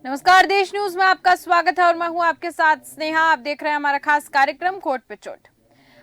नमस्कार, देश न्यूज में आपका स्वागत है और मैं हूं आपके साथ स्नेहा। आप देख रहे हैं हमारा खास कार्यक्रम कोट पे चोट।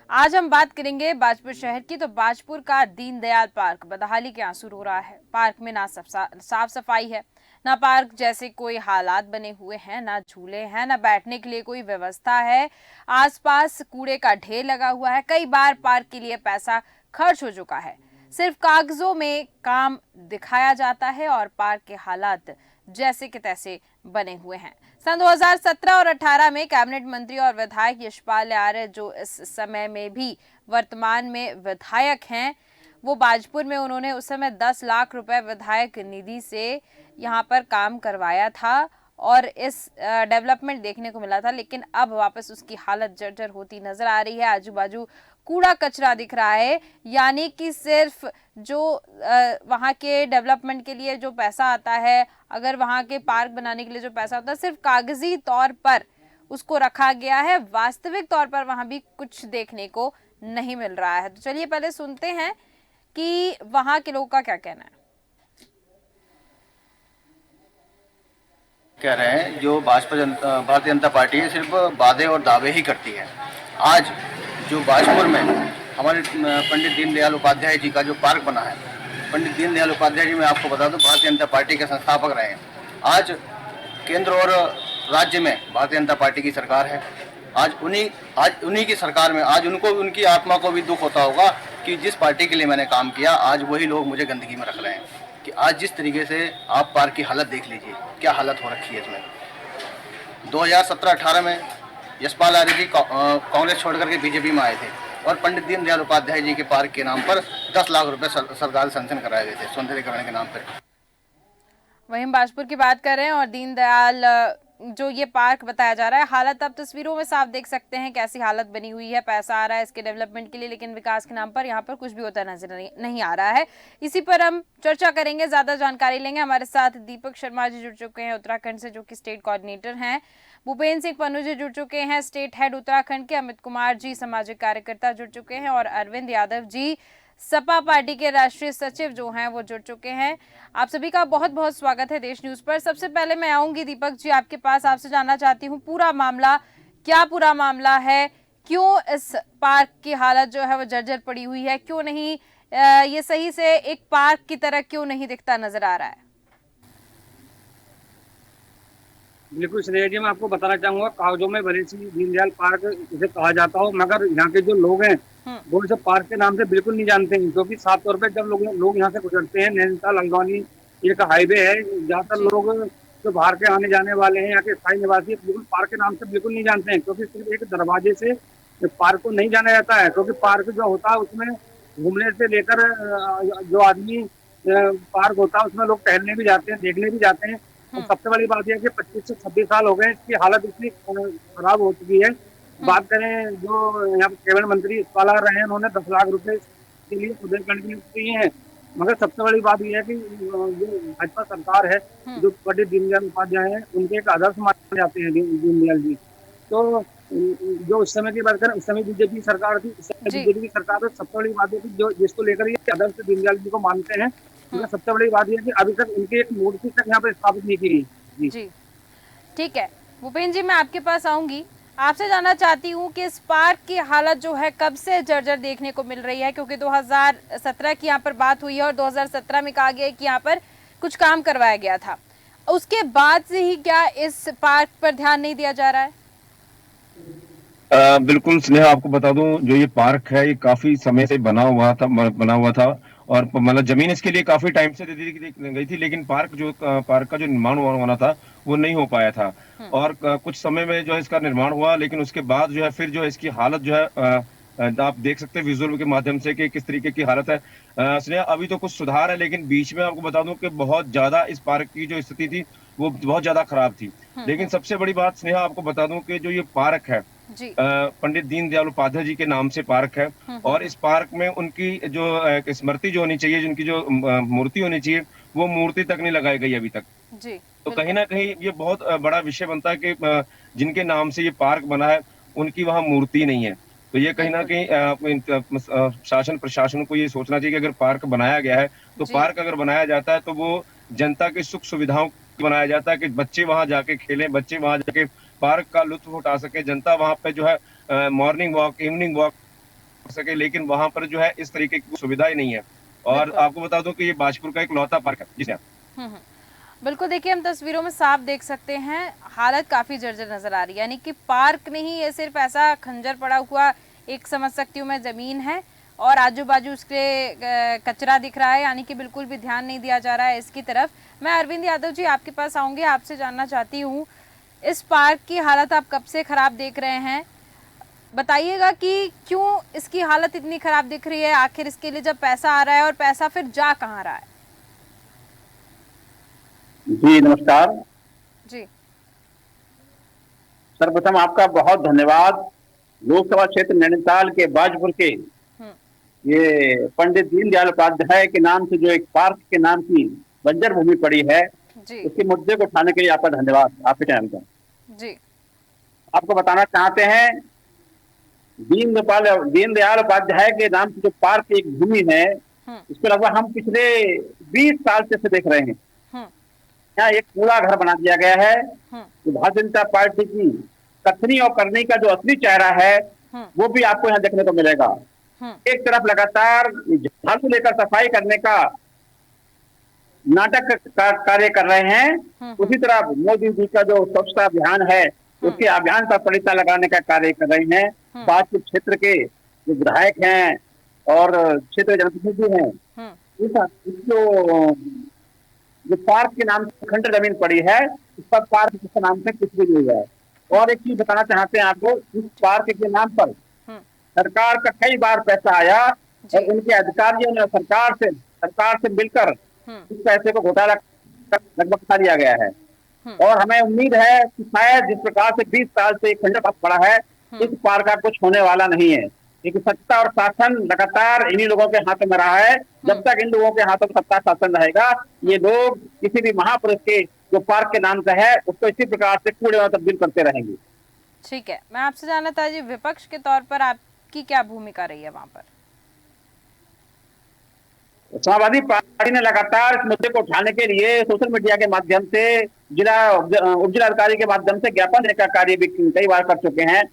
आज हम बात करेंगे बाजपुर शहर की। तो बाजपुर का दीनदयाल पार्क बदहाली के आंसू रो रहा है। पार्क में ना साफ सफाई है, ना पार्क जैसे कोई हालात बने हुए हैं, ना झूले हैं, ना बैठने के लिए कोई व्यवस्था है। आसपास कूड़े का ढेर लगा हुआ है। कई बार पार्क के लिए पैसा खर्च हो चुका है, सिर्फ कागजों में काम दिखाया जाता है और पार्क के हालात जैसे के तैसे बने हुए हैं। सन 2017 और 18 में कैबिनेट मंत्री और विधायक यशपाल आर्य, जो इस समय में भी वर्तमान में विधायक हैं, वो बाजपुर में उन्होंने उस समय 10 लाख रुपए विधायक निधि से यहाँ पर काम करवाया था और इस डेवलपमेंट देखने को मिला था। लेकिन अब वापस उसकी हालत जर्जर होती नजर आ रही है। आजू बाजू कूड़ा कचरा दिख रहा है, यानी कि सिर्फ जो वहाँ के डेवलपमेंट के लिए जो पैसा आता है, अगर वहाँ के पार्क बनाने के लिए जो पैसा होता है, सिर्फ कागजी तौर पर उसको रखा गया है। वास्तविक तौर पर वहाँ भी कुछ देखने को नहीं मिल रहा है। तो चलिए पहले सुनते हैं कि वहाँ के लोगों का क्या कहना है। कह रहे हैं जो भारतीय जनता पार्टी है सिर्फ वादे और दावे ही करती है। आज जो बाजपुर में हमारे पंडित दीनदयाल उपाध्याय जी का जो पार्क बना है, पंडित दीनदयाल उपाध्याय जी, मैं आपको बता दूं, भारतीय जनता पार्टी के संस्थापक रहे हैं। आज केंद्र और राज्य में भारतीय जनता पार्टी की सरकार है। आज उन्हीं की सरकार में आज उनको, उनकी आत्मा को भी दुख होता होगा कि जिस पार्टी के लिए मैंने काम किया, आज वही लोग मुझे गंदगी में रख रहे हैं। कि आज जिस तरीके से आप पार्क की हालत देख लीजिए, क्या हालत हो रखी है इसमें। 2017-18 में यशपाल आर्य जी कांग्रेस छोड़ करके बीजेपी में आए थे और पंडित दीनदयाल उपाध्याय जी के पार्क के नाम पर 10 लाख रुपए सरकार सैंक्शन कराए गए थे सौंदर्यीकरण के नाम पर। वहीं हम बाजपुर की बात कर रहे हैं और दीनदयाल जो ये पार्क बताया जा रहा है, हालत आप तस्वीरों में साफ देख सकते हैं कैसी हालत बनी हुई है। पैसा आ रहा है इसके डेवलपमेंट के लिए, लेकिन विकास के नाम पर यहाँ पर कुछ भी होता नजर नहीं आ रहा है। इसी पर हम चर्चा करेंगे, ज्यादा जानकारी लेंगे। हमारे साथ दीपक शर्मा जी जुड़ चुके हैं उत्तराखंड से, जो कि स्टेट कोऑर्डिनेटर हैं। भूपेन्द्र सिंह पन्नू जी जुड़ चुके हैं, स्टेट हेड उत्तराखंड के। अमित कुमार जी सामाजिक कार्यकर्ता जुड़ चुके हैं और अरविंद यादव जी सपा पार्टी के राष्ट्रीय सचिव जो हैं वो जुड़ चुके हैं। आप सभी का बहुत बहुत स्वागत है देश न्यूज पर। सबसे पहले मैं आऊंगी दीपक जी आपके पास, आपसे जानना चाहती हूँ पूरा मामला है, क्यों इस पार्क की हालत जो है वो जर्जर पड़ी हुई है, क्यों नहीं ये सही से एक पार्क की तरह क्यों नहीं दिखता नजर आ रहा है। बिल्कुल श्रेया जी, मैं आपको बताना चाहूंगा, कागजों में भले सी दीनदयाल पार्क इसे कहा जाता हो, मगर यहाँ के जो लोग हैं वो इसे पार्क के नाम से बिल्कुल नहीं जानते हैं। क्योंकि साफ तौर पे जब लोग यहाँ से गुजरते हैं, नैनीताल अंगवानी एक हाईवे है, ज्यादातर लोग जो बाहर के आने जाने वाले हैं, यहाँ के स्थायी निवासी, बिल्कुल पार्क के नाम से बिल्कुल नहीं जानते हैं। क्योंकि सिर्फ एक दरवाजे से पार्क को नहीं जाना जाता है। क्योंकि पार्क जो होता है उसमें घूमने से लेकर जो आदमी पार्क होता है उसमें लोग टहलने भी जाते हैं, देखने भी जाते हैं। और सबसे बड़ी बात यह है कि 25 से 26 साल हो गए, इसकी हालत इतनी खराब हो चुकी है। बात करें जो यहाँ कैबिनेट मंत्री यशपाल आर्य रहे हैं, उन्होंने 10 लाख रुपए के लिए सुदृढ़ीकरण के लिए दिए हैं। मगर सबसे बड़ी बात यह है कि जो भाजपा सरकार है, जो पंडित दीनदयाल उपाध्याय है, उनके एक आदर्श माने जाते हैं दीनदयाल जी। तो जो उस समय की बात करें, उस समय बीजेपी सरकार थी, उस समय बीजेपी की सरकार है। सबसे बड़ी बात है कि जो जिसको लेकर ये आदर्श दीनदयाल जी को मानते हैं, सबसे बड़ी बात यह है कि अभी तक उनकी एक मूर्ति तक यहाँ पर स्थापित नहीं की गई। जी ठीक है भूपेन्द्र जी, मैं आपके पास आऊंगी। आपसे जानना चाहती हूँ कि इस पार्क की हालत जो है कब से जर्जर देखने को मिल रही है, क्योंकि 2017 की यहाँ पर बात हुई है और 2017 में कहा गया है कि यहाँ पर कुछ काम करवाया गया था। उसके बाद से ही क्या इस पार्क पर ध्यान नहीं दिया जा रहा है? बिल्कुल स्नेहा, आपको बता दूं, जो ये पार्क है ये काफी समय से बना हुआ था और मतलब जमीन इसके लिए काफी टाइम से दे दी गई थी, लेकिन पार्क का जो निर्माण होना था वो नहीं हो पाया था। और कुछ समय में जो है इसका निर्माण हुआ, लेकिन उसके बाद जो है फिर जो है इसकी हालत जो है आप देख सकते हैं विजुअल के माध्यम से कि किस तरीके की हालत है। स्नेहा, अभी तो कुछ सुधार है, लेकिन बीच में आपको बता दूं कि बहुत ज्यादा इस पार्क की जो स्थिति थी वो बहुत ज्यादा खराब थी। लेकिन सबसे बड़ी बात स्नेहा आपको बता दूं कि जो ये पार्क है पंडित दीनदयाल उपाध्याय जी के नाम से पार्क है, और इस पार्क में उनकी जो स्मृति जो होनी चाहिए, जिनकी जो मूर्ति होनी चाहिए, वो मूर्ति तक नहीं लगाई गई अभी तक। जी, तो कहीं ना कहीं ये बहुत बड़ा विषय बनता है कि जिनके नाम से ये पार्क बना है उनकी वहां मूर्ति नहीं है। तो ये कहीं ना कहीं शासन प्रशासन को ये सोचना चाहिए कि अगर पार्क बनाया गया है तो पार्क अगर बनाया जाता है तो वो जनता की सुख सुविधाओं बनाया जाता है कि बच्चे वहां जाके खेलें, बच्चे वहां जाके पार्क का लुत्फ उठा सके, जनता वहां पे जो है मॉर्निंग वॉक, इवनिंग वॉक कर सके, लेकिन वहां पर जो है इस तरीके की सुविधाएं नहीं है। और बिल्कुल। आपको बता दूं कि ये बाजपुर का एक लौता पार्क है। जी सर। हम्म। बिल्कुल, देखिए हम तस्वीरों में साफ देख सकते हैं, हालत काफी जर्जर नजर आ रही है। यानी कि पार्क नहीं, ये सिर्फ ऐसा खंजर पड़ा हुआ एक समझ सकती हूँ मैं जमीन है और आजू बाजू उसके कचरा दिख रहा है, यानी कि बिल्कुल भी ध्यान नहीं दिया जा रहा है इसकी तरफ। मैं अरविंद यादव जी आपके पास आऊंगी, आपसे जानना चाहती हूँ इस पार्क की हालत आप कब से खराब देख रहे हैं, बताइएगा कि क्यों इसकी हालत इतनी खराब दिख रही है, आखिर इसके लिए जब पैसा आ रहा है और पैसा फिर जा कहाँ रहा है। जी नमस्कार। जी। सर्वप्रथम आपका बहुत धन्यवाद। लोकसभा क्षेत्र नैनीताल के बाजपुर के ये पंडित दीनदयाल उपाध्याय के नाम से जो एक पार्क के नाम की बंजर भूमि पड़ी है, जी। उसके मुद्दे को उठाने के लिए आपका धन्यवाद, आपके चैनल का। जी। आपको बताना चाहते हैं, दीनदयाल उपाध्याय के नाम से जो पार्क की एक भूमि है, इसको लगभग हम पिछले 20 साल से देख रहे हैं। यहाँ एक कूड़ा घर बना दिया गया है। तो भारतीय जनता पार्टी की कथनी और करनी का जो असली चेहरा है वो भी आपको यहाँ देखने को मिलेगा। एक तरफ लगातार झाड़ू लेकर सफाई करने का नाटक कार्य कर रहे हैं, उसी तरफ मोदी जी का जो स्वच्छता अभियान है उसके अभियान पर पड़िता लगाने का कार्य कर रहे हैं। बाजपुर क्षेत्र के जो विधायक हैं और क्षेत्र जनप्रतिनिधि हैं, जो पार्क के नाम से खंडर जमीन पड़ी है, इस पर पार्क के नाम से कुछ भी नहीं है। और एक चीज बताना चाहते हैं आपको, इस पार्क के नाम पर सरकार का कई बार पैसा आया और उनके अधिकारियों ने सरकार से मिलकर इस पैसे को घोटाला लगभग खा लिया गया है। और हमें उम्मीद है कि शायद जिस प्रकार से 20 साल से खंडर पड़ा है, इस पार्क का कुछ होने वाला नहीं है, क्योंकि सत्ता और शासन लगातार इन्हीं लोगों के हाथों में रहा है। जब तक इन लोगों के हाथों में सत्ता शासन रहेगा, ये लोग किसी भी महापुरुष के जो पार्क के नाम से है उसको इसी प्रकार से कूड़े में तब्दील करते रहेंगे। ठीक है, मैं आपसे जानना था जी, विपक्ष के तौर पर आपकी क्या भूमिका रही है वहां पर? समाजवादी पार्टी ने लगातार इस मुद्दे को उठाने के लिए सोशल मीडिया के माध्यम से उप जिलाधिकारी के माध्यम से ज्ञापन देने का कार्य भी कई बार कर चुके हैं।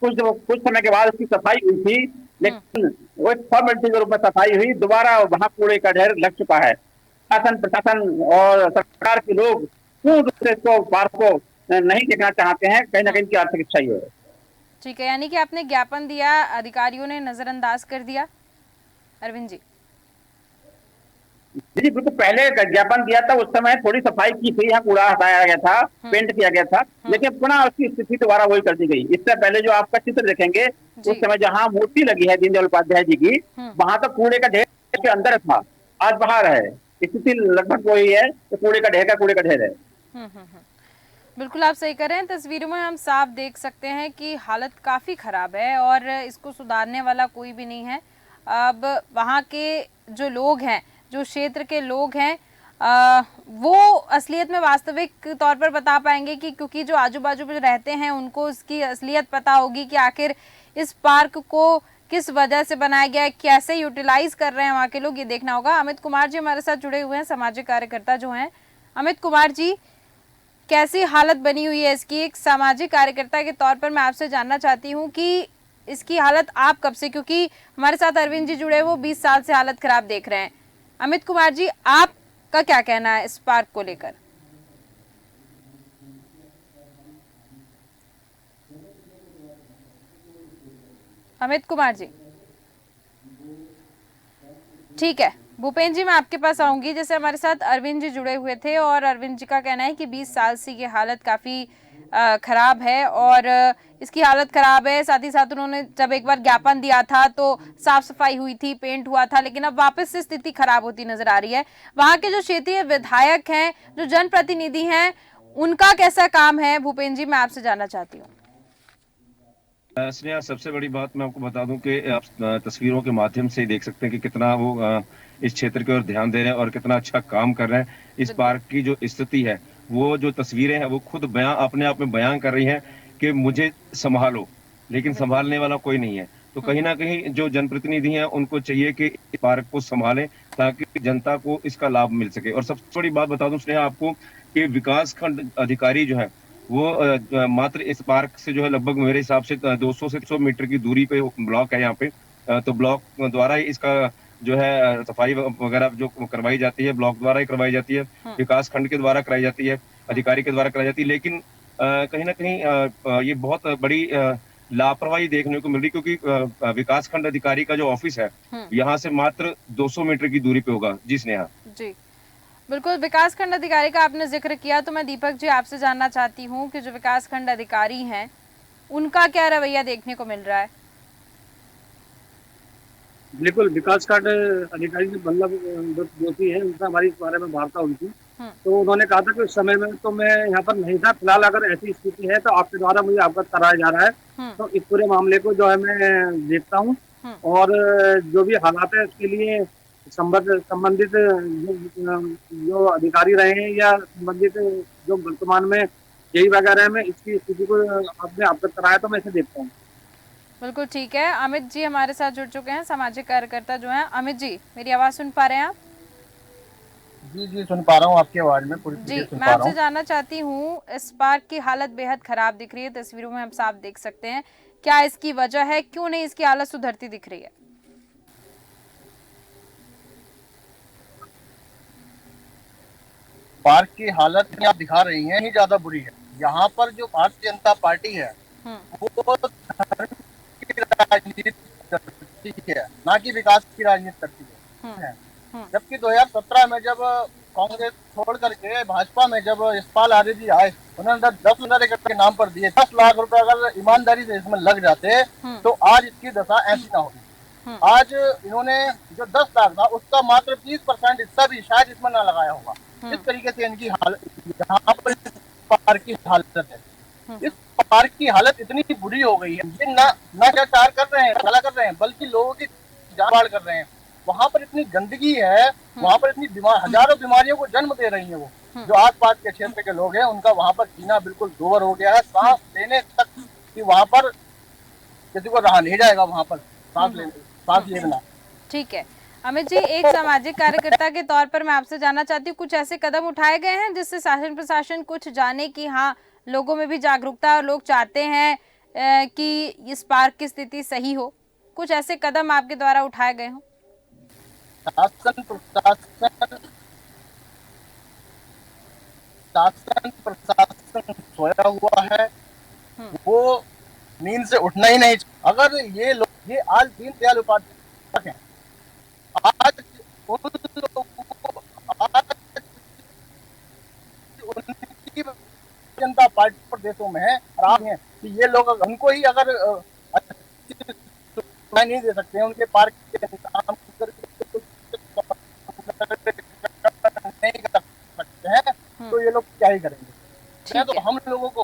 कुछ समय के बाद उसकी सफाई हुई थी, लेकिन वो एक फॉर्मेलिटी के रूप में सफाई हुई, दोबारा वहां कूड़े का ढेर लग चुका है। शासन प्रशासन और सरकार के लोग पूर्ण रूप से इसको पार्क को नहीं देखना चाहते हैं, कहीं ना कहीं की आर्थिक इच्छा ही है। ठीक है, यानी कि आपने ज्ञापन दिया, अधिकारियों ने नजरअंदाज कर दिया। अरविंद जी। जी बिल्कुल, पहले ज्ञापन दिया था, उस समय थोड़ी सफाई की थी, यहाँ कूड़ा हटाया गया था, पेंट किया गया था, लेकिन पुनः उसकी स्थिति दोबारा वही कर दी गई। इससे पहले जो आपका चित्र देखेंगे, उस समय जहाँ मूर्ति लगी है दीनदयाल उपाध्याय जी की, वहां तो कूड़े का ढेर के अंदर था, आज बाहर है। स्थिति लगभग वही है, तो कूड़े का ढेर है। बिल्कुल आप सही कर रहे हैं, तस्वीरों में हम साफ देख सकते हैं कि हालत काफी खराब है और इसको सुधारने वाला कोई भी नहीं है। अब वहाँ के जो लोग हैं, जो क्षेत्र के लोग हैं, वो असलियत में वास्तविक तौर पर बता पाएंगे कि क्योंकि जो आजू बाजू में रहते हैं उनको इसकी असलियत पता होगी कि आखिर इस पार्क को किस वजह से बनाया गया है, कैसे यूटिलाइज कर रहे हैं वहाँ के लोग, ये देखना होगा। अमित कुमार जी हमारे साथ जुड़े हुए हैं, सामाजिक कार्यकर्ता जो हैं। अमित कुमार जी, कैसी हालत बनी हुई है इसकी? एक सामाजिक कार्यकर्ता के तौर पर मैं आपसे जानना चाहती हूँ कि इसकी हालत आप कब से, क्योंकि हमारे साथ अरविंद जी जुड़े, वो 20 साल से हालत खराब देख रहे हैं। अमित कुमार जी, आपका क्या कहना है इस पार्क को लेकर? अमित कुमार जी, ठीक है, भूपेंद्र जी मैं आपके पास आऊंगी। जैसे हमारे साथ अरविंद जी जुड़े हुए थे और अरविंद जी का कहना है कि 20 साल से ये हालत काफ़ी खराब है और इसकी हालत खराब है। साथ ही साथ उन्होंने जब एक बार ज्ञापन दिया था तो साफ सफाई हुई थी, पेंट हुआ था, लेकिन अब वापस से स्थिति खराब होती नजर आ रही है। वहाँ के जो क्षेत्रीय विधायक हैं, जो जनप्रतिनिधि हैं, उनका कैसा काम है? भूपेंद्र जी मैं आपसे जानना चाहती हूँ। स्नेहा, सबसे बड़ी बात मैं आपको बता दूं कि आप तस्वीरों के माध्यम से देख सकते हैं कि कितना वो इस क्षेत्र की ओर ध्यान दे रहे हैं और कितना अच्छा काम कर रहे हैं। इस पार्क की जो स्थिति है, वो जो तस्वीरें हैं वो खुद अपने आप में बयान कर रही हैं कि मुझे संभालो, लेकिन संभालने वाला कोई नहीं है। तो कहीं ना कहीं जो जनप्रतिनिधि हैं उनको चाहिए कि इस पार्क को संभालें ताकि जनता को इसका लाभ मिल सके। और सबसे बड़ी बात बता दूं स्नेहा आपको कि विकास खंड अधिकारी जो है वो मात्र इस पार्क से जो है लगभग मेरे हिसाब से 200 से 300 मीटर की दूरी पे ब्लॉक है यहाँ पे। तो ब्लॉक द्वारा ही इसका जो है सफाई वगैरह जो करवाई जाती है ब्लॉक द्वारा ही करवाई जाती है, विकास खंड के द्वारा कराई जाती है, अधिकारी के द्वारा कराई जाती है। लेकिन कहीं ना कहीं ये बहुत बड़ी लापरवाही देखने को मिल रही, क्योंकि विकास खंड अधिकारी का जो ऑफिस है यहाँ से मात्र 200 मीटर की दूरी पे होगा। जी स्नेहा। जी बिल्कुल, विकास खंड अधिकारी का आपने जिक्र किया तो मैं दीपक जी आपसे जानना चाहती हूँ कि जो विकास खंड अधिकारी हैं उनका क्या रवैया देखने को मिल रहा है? बिल्कुल, विकास खंड अधिकारी जो बल्लभ जोशी है, उनसे हमारी इस बारे में वार्ता हुई थी। तो उन्होंने कहा था कि उस समय में तो मैं यहाँ पर नहीं था, फिलहाल अगर ऐसी स्थिति है तो आपके द्वारा मुझे अवगत कराया जा रहा है। तो इस पूरे मामले को जो है मैं देखता हूँ और जो भी हालात है उसके लिए संबंधित जो अधिकारी रहे हैं या संबंधित जो वर्तमान में यही वगैरह में इसकी स्थिति को आपने अवगत कराया तो मैं इसे देखता हूँ। बिल्कुल ठीक है। अमित जी हमारे साथ जुड़ चुके हैं, सामाजिक कार्यकर्ता जो हैं। अमित जी मेरी आवाज सुन पा रहे हैं आप? जी जी सुन पा रहा हूँ, आपकी आवाज में पूरी जी सुन मैं पा रहा आपसे हूँ। जानना चाहती हूँ, इस पार्क की हालत बेहद खराब दिख रही है, तस्वीरों में हम साफ देख सकते हैं। क्या इसकी वजह है, क्यों नहीं इसकी हालत सुधरती दिख रही है? पार्क की हालत में आप दिखा रही हैं ही ज्यादा बुरी है। यहाँ पर जो भारतीय जनता पार्टी है वो धर्म की राजनीति करती है, ना कि विकास की राजनीति करती है। जबकि 2017 में जब कांग्रेस छोड़ करके भाजपा में जब यशपाल आर्य जी आए, उन्होंने 10 एकड़ के नाम पर दिए 10 लाख रुपए अगर ईमानदारी से इसमें लग जाते तो आज इसकी दशा ऐसी ना होती। आज इन्होंने जो 10 लाख था उसका मात्र 30% हिस्सा भी शायद इसमें ना लगाया होगा। इस तरीके से इनकी हालत यहाँ पर पार्क की हालत है। इस पार्क की हालत इतनी बुरी हो गई है, ये ना चार कर रहे हैं, भला कर रहे हैं, बल्कि लोगों की जान कर रहे हैं। वहाँ पर इतनी गंदगी है, वहाँ पर इतनी हजारों बीमारियों को जन्म दे रही है। वो जो आसपास के क्षेत्र के लोग हैं उनका वहाँ पर जीना बिल्कुल दूभर हो गया है। सांस लेने तक कि वहाँ पर किसी को रहा नहीं जाएगा वहाँ पर सांस लेना। ठीक है अमित जी, एक सामाजिक कार्यकर्ता के तौर पर मैं आपसे जानना चाहती हूँ, कुछ ऐसे कदम उठाए गए हैं जिससे शासन प्रशासन कुछ जाने कि हाँ लोगों में भी जागरूकता और लोग चाहते हैं कि इस पार्क की स्थिति सही हो? कुछ ऐसे कदम आपके द्वारा उठाए गए हों? शासन प्रशासन सोया हुआ है, वो नींद से उठना ही नहीं। अगर ये लोग, ये आज दीनदयाल उपाध्याय हैं, आज उन लोगों को आज उनकी जनता पार्टी प्रदेशों में है खराब है कि ये लोग उनको ही अगर नहीं दे सकते हैं, उनके पार्क के काम नहीं कर सकते हैं तो ये लोग क्या ही करेंगे। तो हम लोगों को,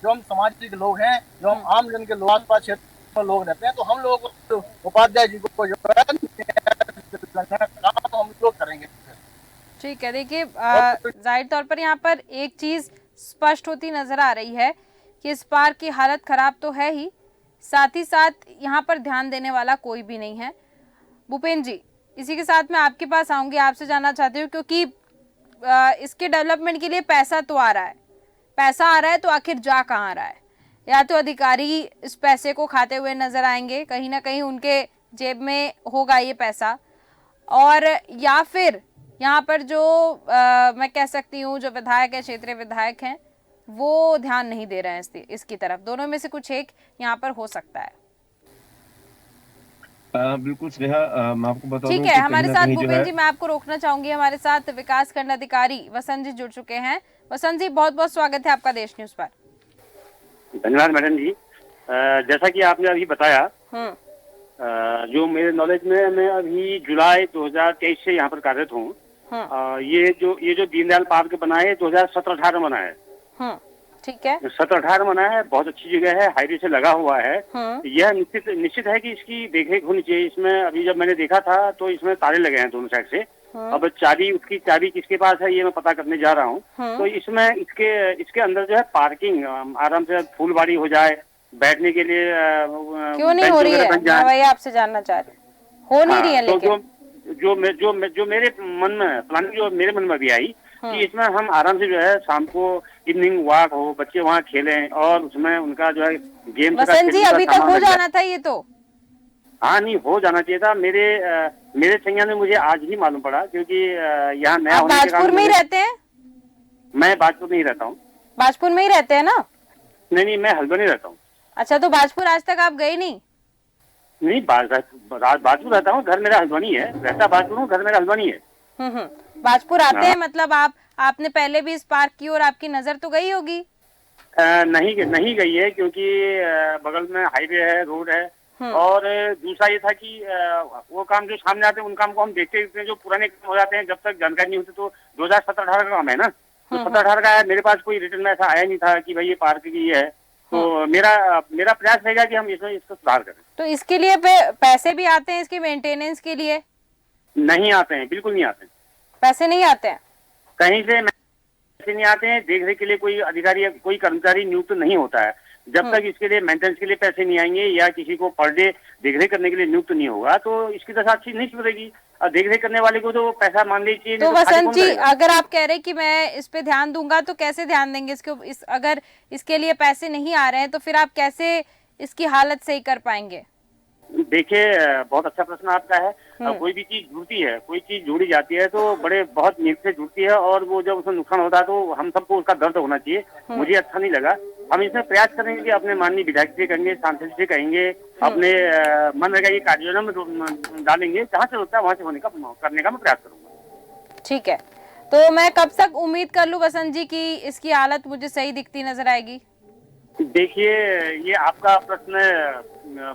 जो हम सामाजिक लोग हैं, जो हम आम जन के लोग आसपास क्षेत्र में लोग रहते हैं, तो हम लोगों को उपाध्याय जी को जो काम हम लोग करेंगे। ठीक है, देखिए जाहिर तौर पर यहाँ पर एक चीज स्पष्ट होती नजर आ रही है कि इस पार्क की हालत खराब तो है ही, साथ ही साथ यहाँ पर ध्यान देने वाला कोई भी नहीं है। भूपेंद्र जी, इसी के साथ मैं आपके पास आऊंगी, आपसे जानना चाहती हूँ क्योंकि इसके डेवलपमेंट के लिए पैसा तो आ रहा है, पैसा आ रहा है तो आखिर जा कहाँ रहा है? या तो अधिकारी इस पैसे को खाते हुए नजर आएंगे, कहीं ना कहीं उनके जेब में होगा ये पैसा, और या फिर यहाँ पर जो मैं कह सकती हूँ जो विधायक है, क्षेत्रीय विधायक हैं, वो ध्यान नहीं दे रहे हैं इसकी तरफ। दोनों में से कुछ एक यहाँ पर हो सकता है। बिल्कुल स्नेहा, मैं आपको बता दूं ठीक है, हमारे साथ भूपेंद्र जी, मैं आपको रोकना चाहूंगी, हमारे साथ विकास खंड अधिकारी वसंत जी जुड़ चुके हैं। वसंत जी, बहुत बहुत स्वागत है आपका देश न्यूज पर। धन्यवाद मैडम जी। जैसा कि आपने अभी बताया, जो मेरे नॉलेज में, मैं अभी जुलाई 2023 से यहाँ पर कार्यरत हूँ। ये जो दीनदयाल पार्क बना है 2017-18 बना है। ठीक है, 17-18 बना है, बहुत अच्छी जगह है, हाईवे से लगा हुआ है। यह निश्चित है कि इसकी देखरेख होनी चाहिए। इसमें अभी जब मैंने देखा था तो इसमें तारे लगे हैं दोनों साइड से। अब उसकी चाबी किसके पास है ये मैं पता करने जा रहा हूँ। तो इसमें इसके अंदर जो है पार्किंग आराम से फूलबाड़ी हो जाए बैठने के लिए क्यों नहीं बेंच हो रही वगैरह है? बन जाए। मैं वही आपसे जानना चाह रही हूँ। हो नहीं रही है तो लेकिन जो मेरे मन में प्लानिंग जो मेरे मन में भी आई कि इसमें हम आराम से जो है शाम को इवनिंग वॉक हो, बच्चे वहाँ खेलें और उसमें उनका जो है गेम्स का वसंत जी खेलने का अभी तक सामान हो लग जाए। जाना था ये तो। हाँ नहीं, हो जाना चाहिए था। मेरे संज्ञान में मुझे आज ही मालूम पड़ा, क्योंकि यहाँ नया आप होने के बाजपुर कारण में ही रहते हैं? मैं बाजपुर नहीं रहता हूँ। बाजपुर में ही रहते हैं ना? नहीं, मैं हल्द्वानी रहता हूँ। अच्छा, तो बाजपुर आज तक आप गए नहीं? नहीं, बाजपुर रहता हूँ, घर मेरा हल्द्वानी है। रहता बाजपुर हूँ, घर मेरा हल्द्वानी है। बाजपुर आते हाँ। हैं मतलब आपने पहले भी इस पार्क की और आपकी नजर तो गई होगी? नहीं गई है, क्योंकि बगल में हाईवे है, रोड है। और दूसरा ये था कि वो काम जो सामने आते हैं उन काम को हम देखते हैं, जो पुराने काम हो जाते हैं जब तक जानकारी नहीं होती। तो 2017-18 का काम है ना, तो 17-18 का है। मेरे पास कोई रिटर्न में ऐसा आया नहीं था कि भाई ये पार्क की ये है। तो मेरा प्रयास रहेगा कि हम इसको सुधार करें। तो इसके लिए पैसे भी आते हैं इसके मेंटेनेंस के लिए? नहीं आते हैं, बिल्कुल नहीं आते हैं। पैसे नहीं आते हैं कहीं से पैसे नहीं आते हैं। देख रेख के लिए कोई अधिकारी या कोई कर्मचारी नियुक्त नहीं होता है। जब तक इसके लिए मेंटेनेंस के लिए पैसे नहीं आएंगे या किसी को पर डे देखरेख करने के लिए नियुक्त नहीं होगा, तो इसकी दशा अच्छी नहीं सुधरेगी। और देखरेख करने वाले को तो पैसा मान लीजिए। तो वसंत जी, अगर आप कह रहे हैं कि मैं इस पे ध्यान दूंगा, तो कैसे ध्यान देंगे अगर इसके लिए पैसे नहीं आ रहे हैं तो फिर आप कैसे इसकी हालत सही कर पाएंगे? देखिए, बहुत अच्छा प्रश्न आपका है। कोई भी चीज जुड़ती है, कोई चीज जोड़ी जाती है तो बहुत मेहनत से जुड़ती है, और वो जब उसमें नुकसान होता है तो हम सबको उसका दर्द होना चाहिए। मुझे अच्छा नहीं लगा। हम इसमें प्रयास करेंगे कि अपने माननीय विधायक से कहेंगे, सांसद से कहेंगे, अपने मनरेगा की कार्य योजना में डालेंगे। जहाँ से होता है वहाँ से करने का मैं प्रयास करूंगा। ठीक है, तो मैं कब तक उम्मीद कर लूं वसंत जी की इसकी हालत मुझे सही दिखती नजर आएगी? देखिए, ये आपका प्रश्न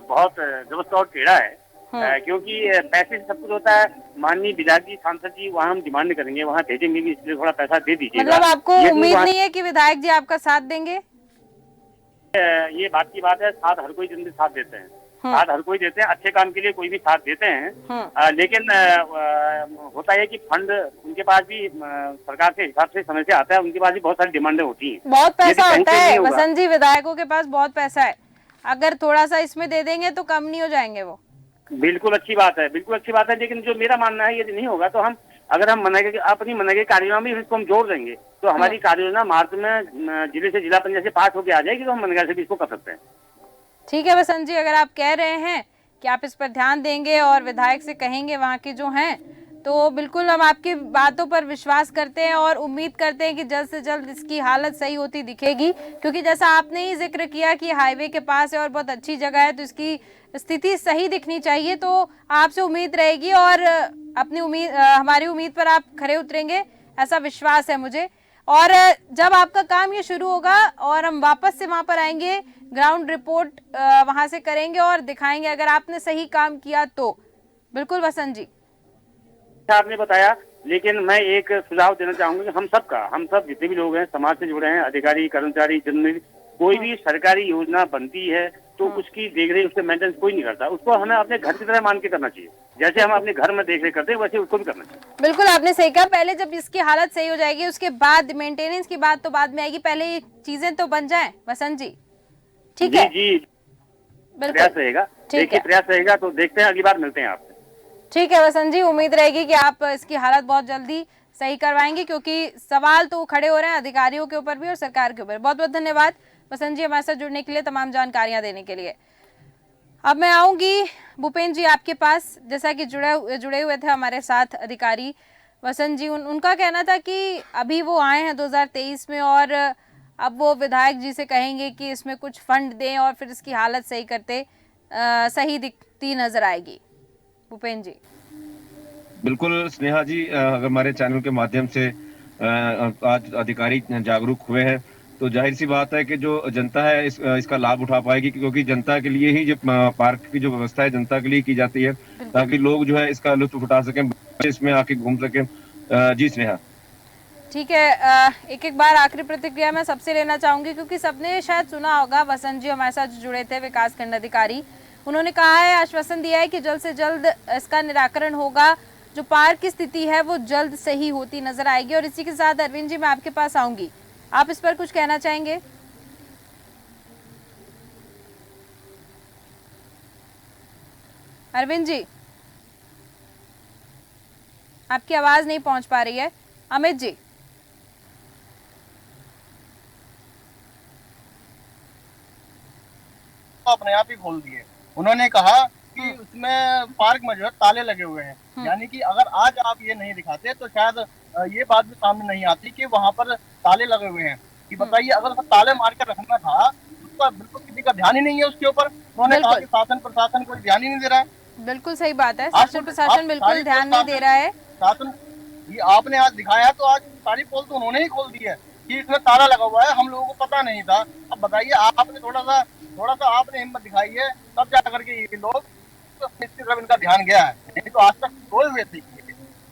बहुत जबरदस्त और टेढ़ा है। क्योंकि पैसे से सब कुछ होता है। माननीय विधायक जी, सांसद जी वहाँ हम डिमांड करेंगे, वहाँ भेजेंगे कि इसलिए थोड़ा पैसा दे दीजिएगा। मतलब आपको उम्मीद नहीं है कि विधायक जी आपका साथ देंगे? ये बात की बात है, साथ हर कोई जल्दी साथ देते हैं। साथ हर कोई देते हैं, अच्छे काम के लिए कोई भी साथ देते हैं। लेकिन होता है कि फंड उनके पास भी सरकार के हिसाब से समय से आता है। उनके पास भी बहुत सारी डिमांडें होती हैं। बहुत पैसा होता है वसंत जी, विधायकों के पास बहुत पैसा है। अगर थोड़ा सा इसमें दे देंगे तो कम नहीं हो जाएंगे वो? बिल्कुल अच्छी बात है, बिल्कुल अच्छी बात है। लेकिन जो मेरा मानना है, यदि नहीं होगा तो अगर हम अपनी मनरेगा कार्य योजना में इसको हम जोड़ देंगे तो हमारी कार्य योजना मार्च में जिले से जिला पंचायत से पास होकर आ जाएगी, तो हम मनरेगा से भी इसको कर सकते हैं। ठीक है वसंत जी, अगर आप कह रहे हैं कि आप इस पर ध्यान देंगे और विधायक से कहेंगे वहाँ के जो हैं, तो बिल्कुल हम आपकी बातों पर विश्वास करते हैं और उम्मीद करते हैं कि जल्द से जल्द इसकी हालत सही होती दिखेगी। क्योंकि जैसा आपने ही जिक्र किया कि हाईवे के पास है और बहुत अच्छी जगह है, तो इसकी स्थिति सही दिखनी चाहिए। तो आपसे उम्मीद रहेगी और हमारी उम्मीद पर आप खरे उतरेंगे, ऐसा विश्वास है मुझे। और जब आपका काम ये शुरू होगा और हम वापस से वहां पर आएंगे, ग्राउंड रिपोर्ट वहां से करेंगे और दिखाएंगे अगर आपने सही काम किया तो। बिल्कुल वसंत जी, आपने बताया, लेकिन मैं एक सुझाव देना चाहूंगा कि हम सब जितने भी लोग हैं, समाज से जुड़े हैं, अधिकारी, कर्मचारी, जनरल, कोई भी सरकारी योजना बनती है तो उसकी देखरेख, उसके मेंटेनेंस कोई नहीं करता। उसको हमें अपने घर की तरह मान के करना चाहिए। जैसे हम अपने घर में देखरेख करते हैं वैसे उसको भी करना चाहिए। बिल्कुल आपने सही कहा। पहले जब इसकी हालत सही हो जाएगी उसके बाद मेंटेनेंस की बात तो बाद में आएगी, पहले ये चीजें तो बन जाएं वसंत जी। ठीक है जी, प्रयास रहेगा। देखिए, प्रयास रहेगा तो देखते हैं, अगली बार मिलते हैं आपसे। ठीक है वसंत जी, उम्मीद रहेगी कि आप इसकी हालत बहुत जल्दी सही करवाएंगे, क्योंकि सवाल तो खड़े हो रहे हैं अधिकारियों के ऊपर भी और सरकार के ऊपर। बहुत बहुत धन्यवाद वसंत जी हमारे साथ जुड़ने के लिए, तमाम जानकारियां देने के लिए। अब मैं आऊंगी भूपेंद्र जी आपके पास। जैसा कि जुड़े हुए थे हमारे साथ अधिकारी वसंत जी, उनका कहना था कि अभी वो आए हैं 2023 में और अब वो विधायक जी से कहेंगे कि इसमें कुछ फंड दें और फिर इसकी हालत सही करते सही दिखती नजर आएगी। भूपेंद्र जी। बिल्कुल स्नेहा जी, अगर हमारे चैनल के माध्यम से आज अधिकारी जागरूक हुए हैं तो जाहिर सी बात है कि जो जनता है इसका लाभ उठा पाएगी, क्योंकि जनता के लिए ही जो पार्क की जो व्यवस्था है जनता के लिए की जाती है, ताकि लोग जो है इसका लुत्फ उठा सकें, इसमें आके घूम सकें। जी स्नेहा। ठीक है, एक बार आखिरी प्रतिक्रिया मैं सबसे लेना चाहूंगी, क्योंकि सबने शायद सुना होगा, वसंत जी हमारे साथ जुड़े थे, विकास खंड अधिकारी, उन्होंने कहा है, आश्वासन दिया है कि जल्द से जल्द इसका निराकरण होगा, जो पार्क की स्थिति है वो जल्द सही होती नजर आएगी। और इसी के साथ अरविंद जी मैं आपके पास आऊंगी, आप इस पर कुछ कहना चाहेंगे? अरविंद जी, आपकी आवाज नहीं पहुंच पा रही है। अमित जी, अपने आप ही खोल दिए। उन्होंने कहा कि उसमें पार्क में जो है ताले लगे हुए हैं, यानी कि अगर आज आप ये नहीं दिखाते तो शायद ये बात भी सामने नहीं आती कि वहां पर ताले लगे हुए हैं। कि बताइए, अगर ताले मार कर रखना था उसका बिल्कुल किसी का ध्यान ही नहीं है उसके ऊपर। उन्होंने कहा कि शासन प्रशासन कोई ध्यान ही नहीं दे रहा है। बिल्कुल सही बात है, शासन प्रशासन बिल्कुल ध्यान नहीं दे रहा है। शासन, ये आपने आज दिखाया तो आज सारी पोल तो उन्होंने ही खोल दी है कि इसमें ताला लगा हुआ है, हम लोगों को पता नहीं था। अब बताइए, आपने थोड़ा सा आपने हिम्मत दिखाई है, तब जा करके ये लोग तो इनका ध्यान गया है, नहीं तो आज तक सोए हुए थे।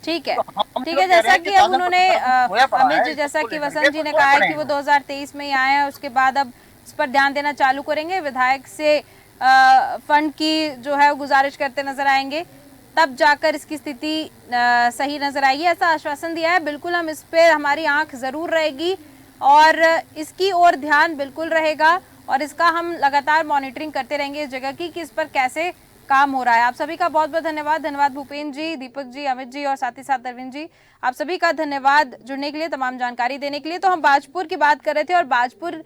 ठीक है, तो ठीक है। जैसा कि अब उन्होंने अमित जी, जैसा कि वसंत जी ने कहा है कि वो 2023 में ही आए हैं, उसके बाद अब इस पर ध्यान देना चालू करेंगे, विधायक से फंड की जो है गुजारिश करते नजर आएंगे, तब जाकर इसकी स्थिति सही नजर आएगी, ऐसा आश्वासन दिया है। बिल्कुल हम इस पर, हमारी आंख जरूर रहेगी और इसकी ओर ध्यान बिल्कुल रहेगा और इसका हम लगातार मॉनिटरिंग करते रहेंगे इस जगह की कि इस पर कैसे काम हो रहा है। आप सभी का बहुत बहुत धन्यवाद। धन्यवाद भूपेंद्र जी, दीपक जी, अमित जी और साथ ही साथ अरविंद जी, आप सभी का धन्यवाद जुड़ने के लिए, तमाम जानकारी देने के लिए। तो हम बाजपुर की बात कर रहे थे और बाजपुर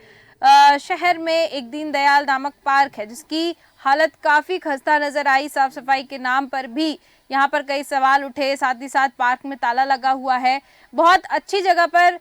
शहर में एक दीनदयाल नामक पार्क है जिसकी हालत काफी खस्ता नजर आई। साफ सफाई के नाम पर भी यहाँ पर कई सवाल उठे, साथ ही साथ पार्क में ताला लगा हुआ है। बहुत अच्छी जगह पर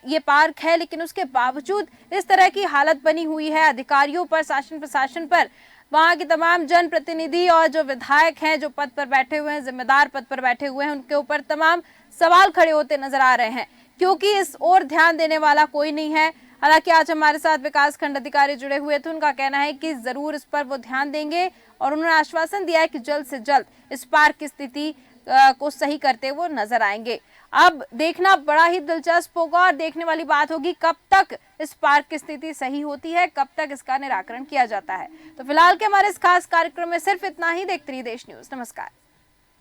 ये पार्क है, लेकिन उसके बावजूद इस तरह की हालत बनी हुई है। अधिकारियों पर, शासन प्रशासन पर, वहां के तमाम जनप्रतिनिधि और जो विधायक हैं, जो पद पर बैठे हुए हैं, जिम्मेदार पद पर बैठे हुए हैं, उनके ऊपर तमाम सवाल खड़े होते नजर आ रहे हैं क्योंकि इस ओर ध्यान देने वाला कोई नहीं है। हालांकि आज हमारे साथ विकास खंड अधिकारी जुड़े हुए थे, उनका कहना है कि जरूर इस पर वो ध्यान देंगे और उन्होंने आश्वासन दिया है कि जल्द से जल्द इस पार्क की स्थिति को सही करते हुए नजर आएंगे। अब देखना बड़ा ही दिलचस्प होगा और देखने वाली बात होगी कब तक इस पार्क की स्थिति सही होती है, कब तक इसका निराकरण किया जाता है। तो फिलहाल के हमारे इस खास कार्यक्रम में सिर्फ इतना ही। देखते रहिए देश न्यूज। नमस्कार।